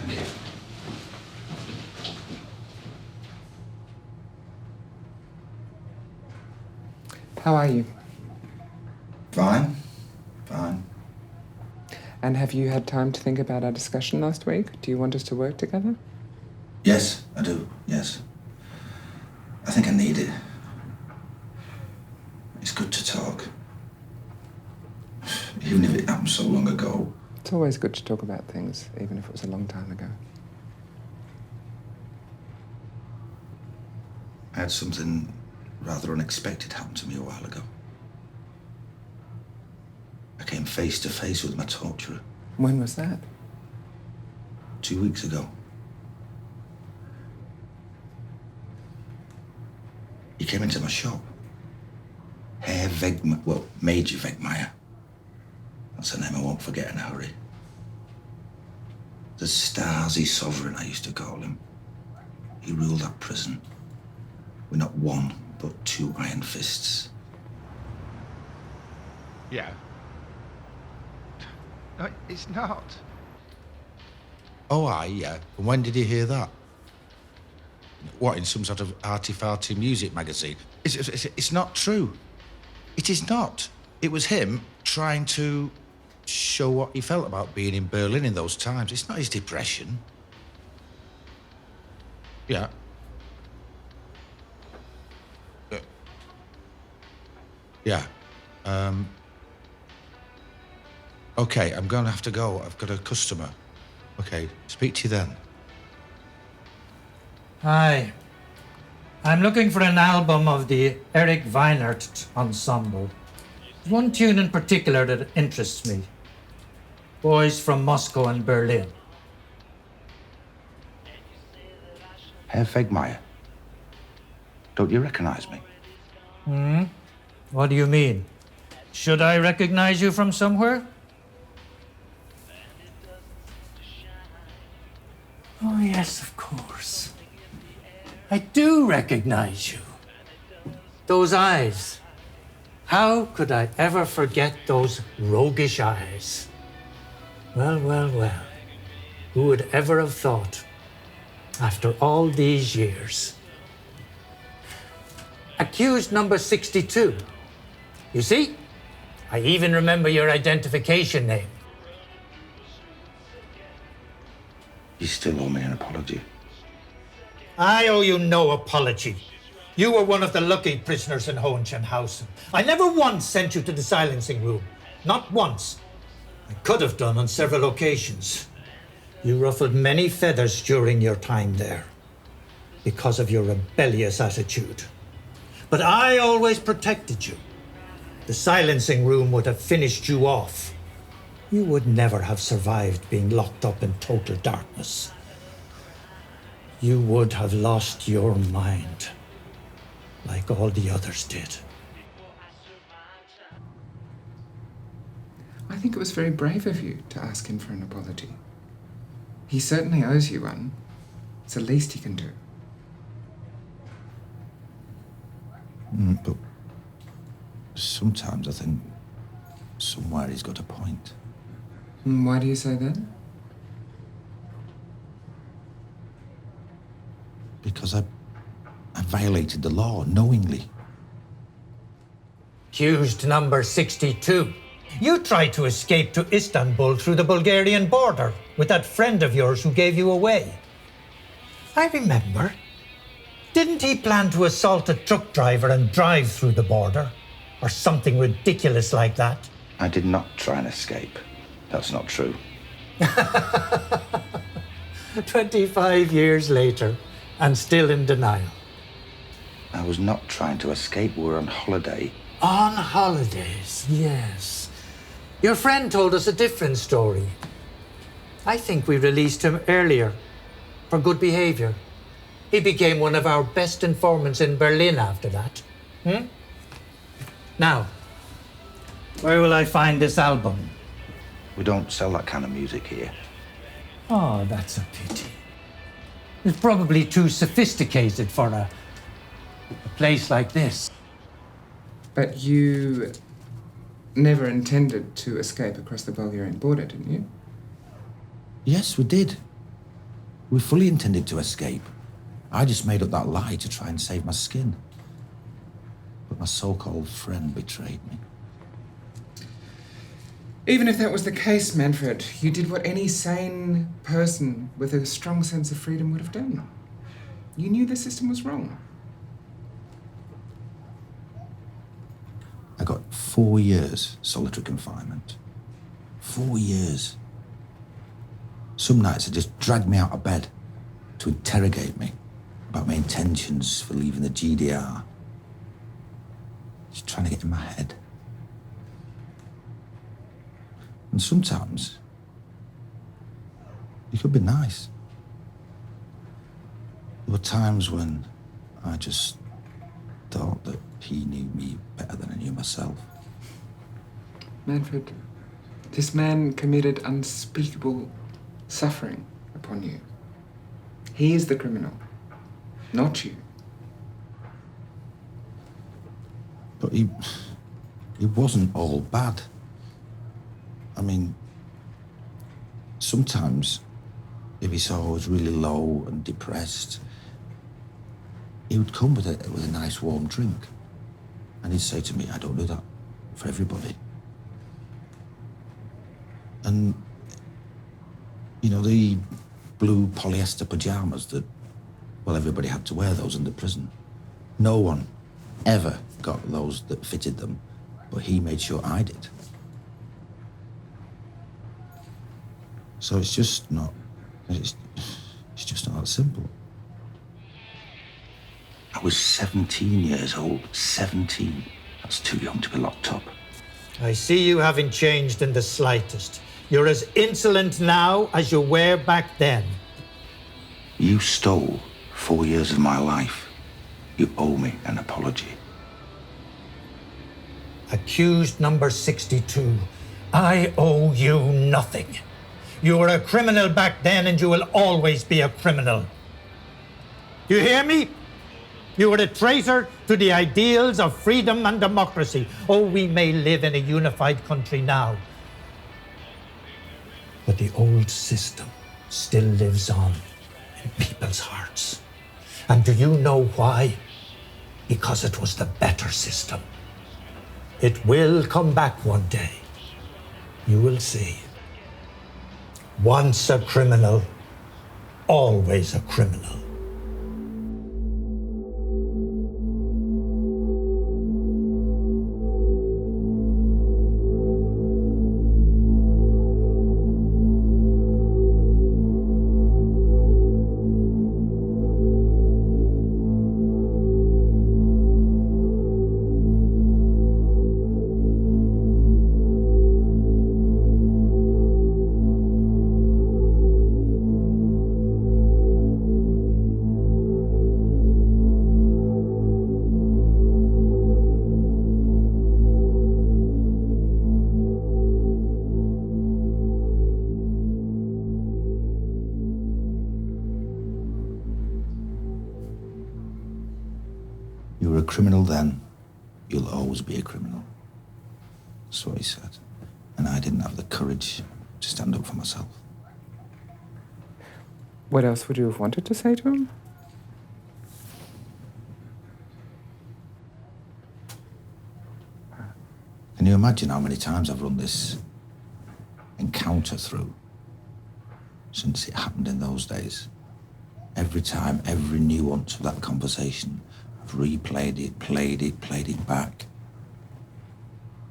Thank you. How are you? Fine. Fine. And have you had time to think about our discussion last week? Do you want us to work together? Yes, I do. Yes. I think I need it. It's good to talk. Even if it happened so long ago. It's always good to talk about things, even if it was a long time ago. I had something rather unexpected happen to me a while ago. I came face to face with my torturer. When was that? 2 weeks ago. He came into my shop. Major Wegmeier. That's a name I won't forget in a hurry. The Stasi sovereign, I used to call him. He ruled that prison with not one, but 2 iron fists. Yeah. No, it's not. Oh, aye, yeah. And when did he hear that? What, in some sort of arty-farty music magazine? It's not true. It is not. It was him trying to show what he felt about being in Berlin in those times. It's not his depression. Yeah. Yeah. Okay, I'm going to have to go. I've got a customer. Okay, speak to you then. Hi. I'm looking for an album of the Eric Weinert Ensemble. There's one tune in particular that interests me. Boys from Moscow and Berlin. Herr Wegmeier, don't you recognize me? What do you mean? Should I recognize you from somewhere? Oh, yes, of course. I do recognize you. Those eyes. How could I ever forget those roguish eyes? Well, well, well. Who would ever have thought, after all these years? Accused number 62. You see? I even remember your identification name. You still owe me an apology. I owe you no apology. You were one of the lucky prisoners in Hohenschönhausen. I never once sent you to the silencing room. Not once. I could have done on several occasions. You ruffled many feathers during your time there because of your rebellious attitude. But I always protected you. The silencing room would have finished you off. You would never have survived being locked up in total darkness. You would have lost your mind, like all the others did. I think it was very brave of you to ask him for an apology. He certainly owes you one. It's the least he can do. But sometimes I think somewhere he's got a point. Why do you say that? Because I violated the law knowingly. Accused number 62. You tried to escape to Istanbul through the Bulgarian border with that friend of yours who gave you away. I remember. Didn't he plan to assault a truck driver and drive through the border? Or something ridiculous like that? I did not try and escape. That's not true. 25 years later, and still in denial. I was not trying to escape. We were on holiday. On holidays, yes. Your friend told us a different story. I think we released him earlier for good behavior. He became one of our best informants in Berlin after that. Now, where will I find this album? We don't sell that kind of music here. Oh, that's a pity. It's probably too sophisticated for a place like this. But you never intended to escape across the Bulgarian border, didn't you? Yes, we did. We fully intended to escape. I just made up that lie to try and save my skin. But my so-called friend betrayed me. Even if that was the case, Manfred, you did what any sane person with a strong sense of freedom would have done. You knew the system was wrong. I got 4 years solitary confinement. 4 years. Some nights they just dragged me out of bed to interrogate me about my intentions for leaving the GDR. Just trying to get in my head. And sometimes he could be nice. There were times when I just thought that he knew me better than I knew myself. Manfred, this man committed unspeakable suffering upon you. He is the criminal, not you. But he wasn't all bad. I mean, sometimes if he saw I was really low and depressed, he would come with a nice warm drink. And he'd say to me, I don't do that for everybody. And, you know, the blue polyester pajamas that, well, everybody had to wear those in the prison. No one ever got those that fitted them, but he made sure I did. So it's just not that simple. I was 17 years old. 17. That's too young to be locked up. I see you haven't changed in the slightest. You're as insolent now as you were back then. You stole 4 years of my life. You owe me an apology. Accused number 62. I owe you nothing. You were a criminal back then and you will always be a criminal. You hear me? You were a traitor to the ideals of freedom and democracy. Oh, we may live in a unified country now, but the old system still lives on in people's hearts. And do you know why? Because it was the better system. It will come back one day. You will see. Once a criminal, always a criminal. You were a criminal then, you'll always be a criminal. That's what he said. And I didn't have the courage to stand up for myself. What else would you have wanted to say to him? Can you imagine how many times I've run this encounter through since it happened in those days? Every time, every nuance of that conversation, I've replayed it, played it back.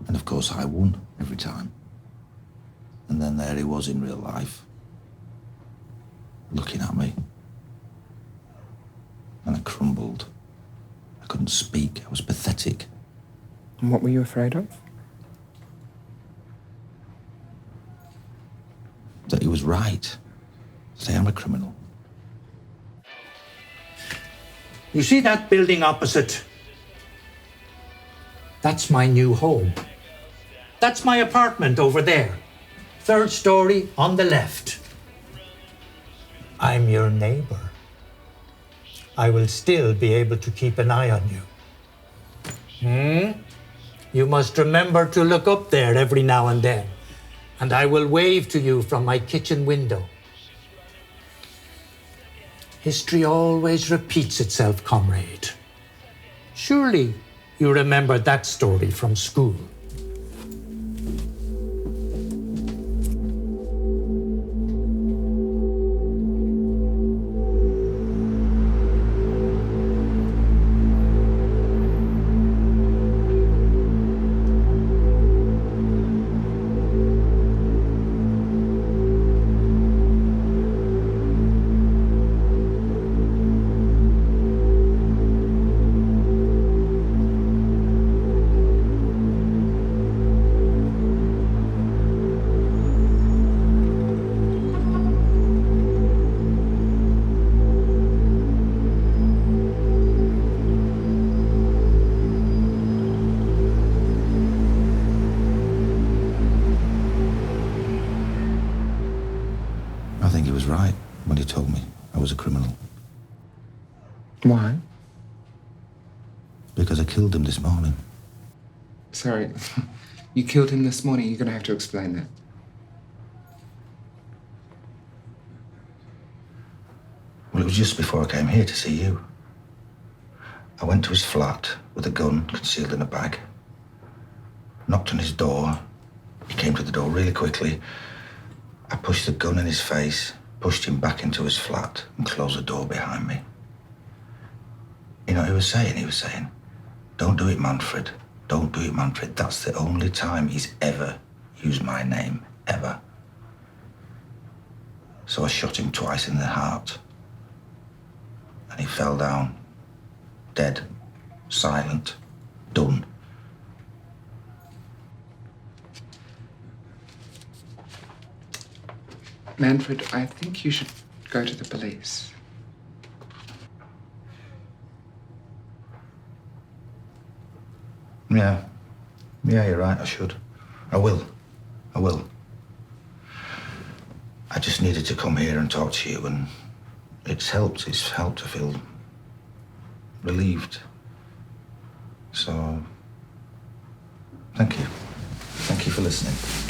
And of course I won every time. And then there he was in real life, looking at me. And I crumbled. I couldn't speak. I was pathetic. And what were you afraid of? That he was right. That I am a criminal. You see that building opposite? That's my new home. That's my apartment over there. 3rd story on the left. I'm your neighbor. I will still be able to keep an eye on you. You must remember to look up there every now and then, and I will wave to you from my kitchen window. History always repeats itself, comrade. Surely you remember that story from school. I think he was right when he told me I was a criminal. Why? Because I killed him this morning. Sorry. You killed him this morning. You're going to have to explain that. Well, it was just before I came here to see you. I went to his flat with a gun concealed in a bag. Knocked on his door. He came to the door really quickly. I pushed the gun in his face, pushed him back into his flat, and closed the door behind me. You know what he was saying? He was saying, "Don't do it, Manfred. Don't do it, Manfred." That's the only time he's ever used my name, ever. So I shot him twice in the heart. And he fell down, dead, silent, done. Manfred, I think you should go to the police. Yeah, you're right, I should. I will. I just needed to come here and talk to you, and it's helped to feel relieved. So, thank you. Thank you for listening.